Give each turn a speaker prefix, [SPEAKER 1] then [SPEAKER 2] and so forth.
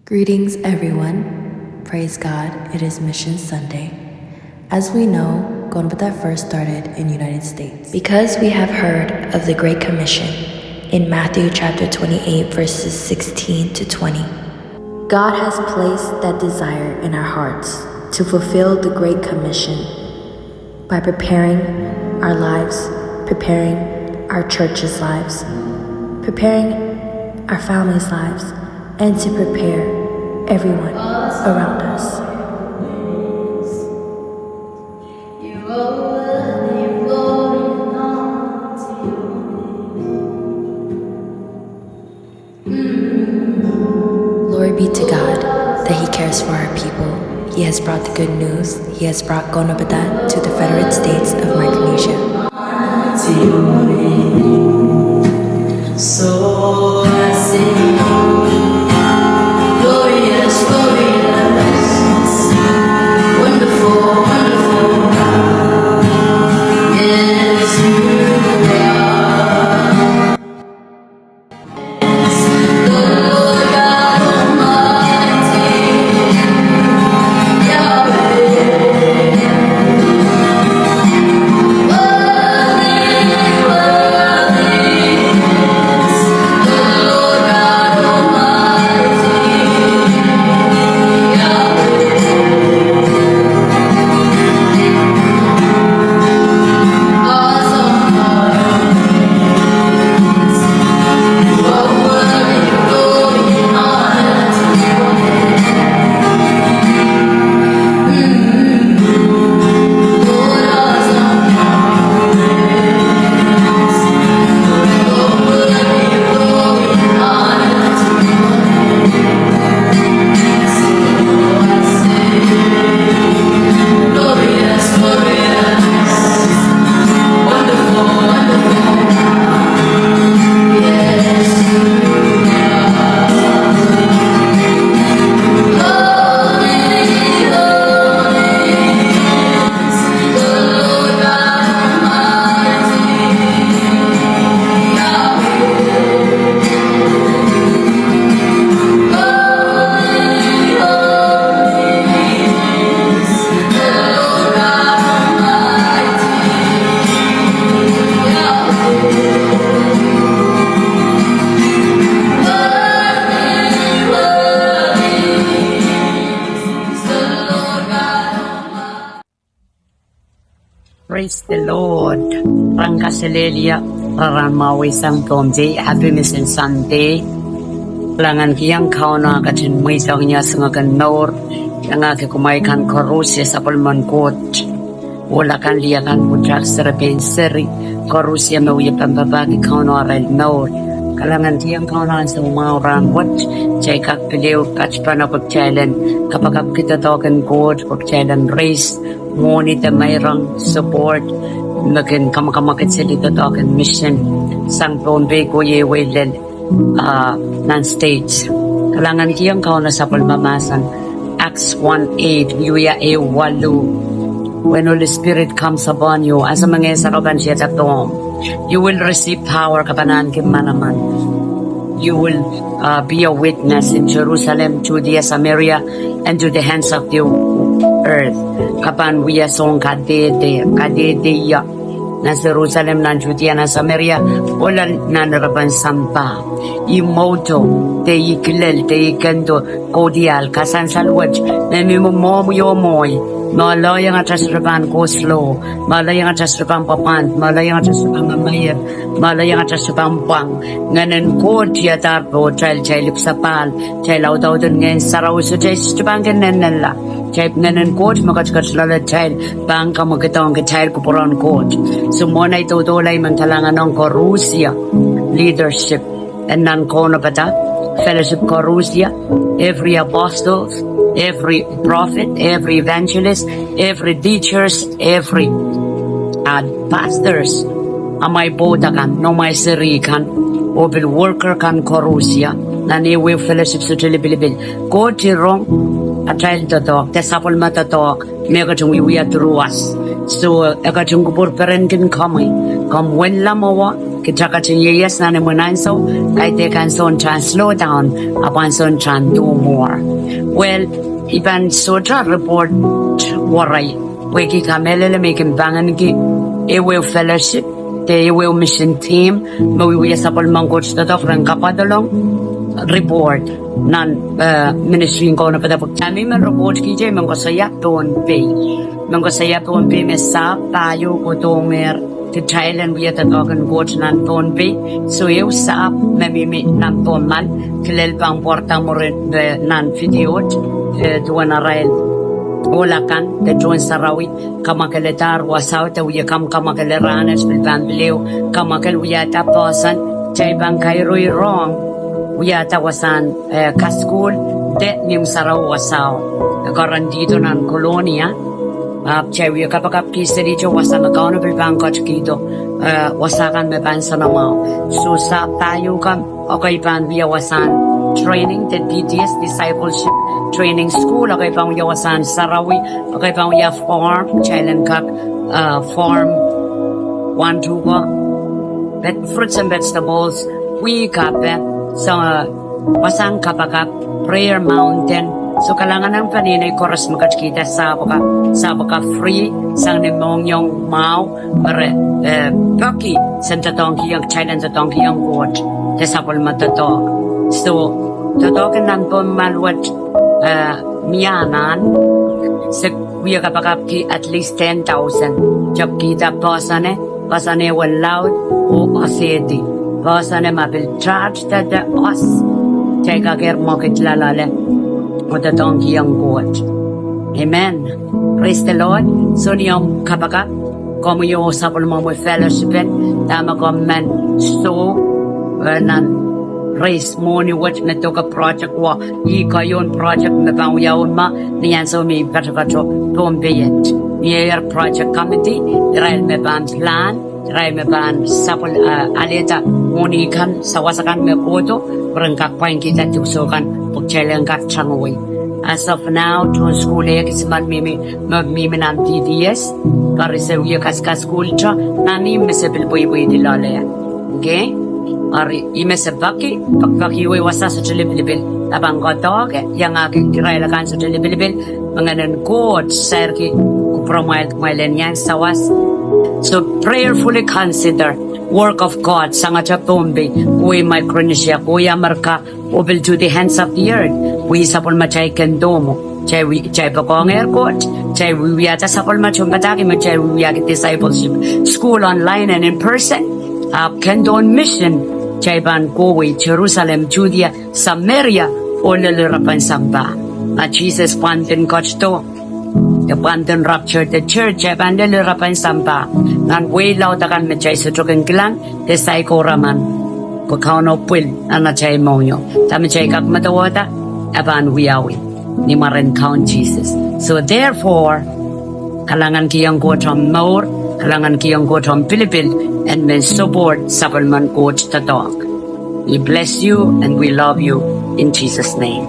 [SPEAKER 1] Greetings, everyone. Praise God, it is Mission Sunday. As we know, Gonbata first started in the United States because we have heard of the Great Commission in Matthew chapter 28, verses 16 to 20. God has placed that desire in our hearts to fulfill the Great Commission by preparing our lives, preparing our church's lives, preparing our family's lives, and to prepare everyone around us. Glory be to God that He cares for our people. He has brought the good news. He has brought Gonbata to the Federated States of Micronesia. So I sing, glorious, glorious, wonderful, wonderful, yes, you are. The Lord God Almighty, Yahweh, worthy, worthy.
[SPEAKER 2] Praise the Lord. Rangkaselelia, Raranmawi Samtomje, Happy Mission Sunday. Langan kiyang kauna katin may sa kanya sangagan nor, yang ake kumaikan korusya sa palmankot. Wala kan liyakan putrak serapin seri, korusya mawiyap ang babaki kauna aral nor. Kalangan kiyang kauna sa umaurang wat, chay kakpiliw kachpana pagchailan, kapag kita tawagan God, pagchailan race, ngunit mayroong support makin kamakamakit sila dito aking mission sang Bombay ko yewailan non-states kalangan kiyang kauna sa palmamasan Acts 1:8 yuya walu when Holy Spirit comes upon you as mga saraban siya tatong you will receive power kapanan kimanaman you will be a witness in Jerusalem, Judea, Samaria, and to the hands of the earth. Kapan wiya song kadede ya na Jerusalem, na Judea, na Samaria, wala na naraban sampa. Imoto, te ikilel, te ikendo, kodial, kasan salwaj, na mimomo yomoy. Malayang atas repan koslo, malayang atas repan papan, malayang atas repan mamayar, malayang atas repan pang, nganan ko tiya tarpo, chay lipsapal, chay laudaw dun ngayon saraw so chay repan ganan nala, chay nganan ko, makachkach lala chay, bangka magkatawang chay kupuran ko. So muna ito dolay mantalangan ng Korusya leadership, and ng Gonbata, fellowship Korusya, every apostle, every prophet, every evangelist, every teachers, every pastors, amay boda kan, no may siri kan, o bil worker kan Korusya, na niwe fellowship sa tilibilibil. Ko tirong, a child to talk, tesapol matatalk, mega tung wiya truas, So akachung kupur peren kin come when lamawa kitrakachin yes na namunan so I they can son try slow down upon son try do more. Well, iban sotra report waray weki kamele making bangan ki ewe fellowship the ewe mission team mawiwi sapol mangcoach to rang kapadalong report nan ministry ko na padapok kami man report ki jay man ko sayap don pay me sa tayo ko domer to Thailand we at token coach nan don pay so eu sa me nan don man kilel bang porta mo nan video tuan arail wala kan te join sarawi kamakeletar wasaw te uya kamakeleran spilban bileo kamakel uya taposan chay bang kairoi wrong uya tawasan kaskul de nim saraw wasaw karan dito nan kolonia chay uya kapakap kiseri jo wasan accountable bank kito wasakan me ban sanamaw so sa tayo kam okay ban via wasan training the DTS discipleship training school okay pang yawasan sarawi okay pang ya farm challenge kak farm 1-2 but fruits and vegetables we got that so wasang kapakap prayer mountain so kalangan ng paninay koras makakita sa baka free sang nemong yung mau para baki sa tatong kiyang challenge tatong kiyang word desapol matato so tatokin nan po malwat miyanan sa kuya kapakap ki at least 10,000 job kita pasane walaud o aseti pasane mabil charge tada os chay kager mo kitlalale o tatong kiyang God. Amen. Praise the Lord. So niyong kapakap komo yung sapol mo fellowshipin tama ko man so nan raise money what na to ka project wa I kayon project na bang yaon ma niyan so may patakato tombeyet year project committee rail me ban plan rail me ban sapol aleta money kan sawasakan me koto berengkak pain kita tusokan pagchelang kak changoy as of now to school kisman mimi nan TDS karise uya kaska school cha nani mesebil boy dilale okay Ari imesa baki we wasa sa chilibilibil abang godog yang aking kirailakan sa chilibilibil manganan God serki kupromail kumailan yan sawas so prayerfully consider work of God sanga chapombe we Micronesia kuya marka obil to the hands of the earth we sapol machay kendomo chay bakong airport chay we yata sapol machong kataki machay we yagit discipleship school online and in person kendon mission Chayban Kowe, Jerusalem, Judea, Samaria, all the Rapansamba. Jesus Pantin Kochto, the Pantin raptured the church, Chayban the Rapansamba, and way loud again with Chaysotrokan Glan, the Psycho Raman, Kokano Pil, and a Chay Monyo, Tamachakak Matawata, Aban Wiawi, Nimaren Count Jesus. So therefore, Kalangan Kiyang Gotom Maur, Kalangan Kiyang Gotom Pilipil, and may support Supplement Coach the dog. We bless you and we love you in Jesus' name.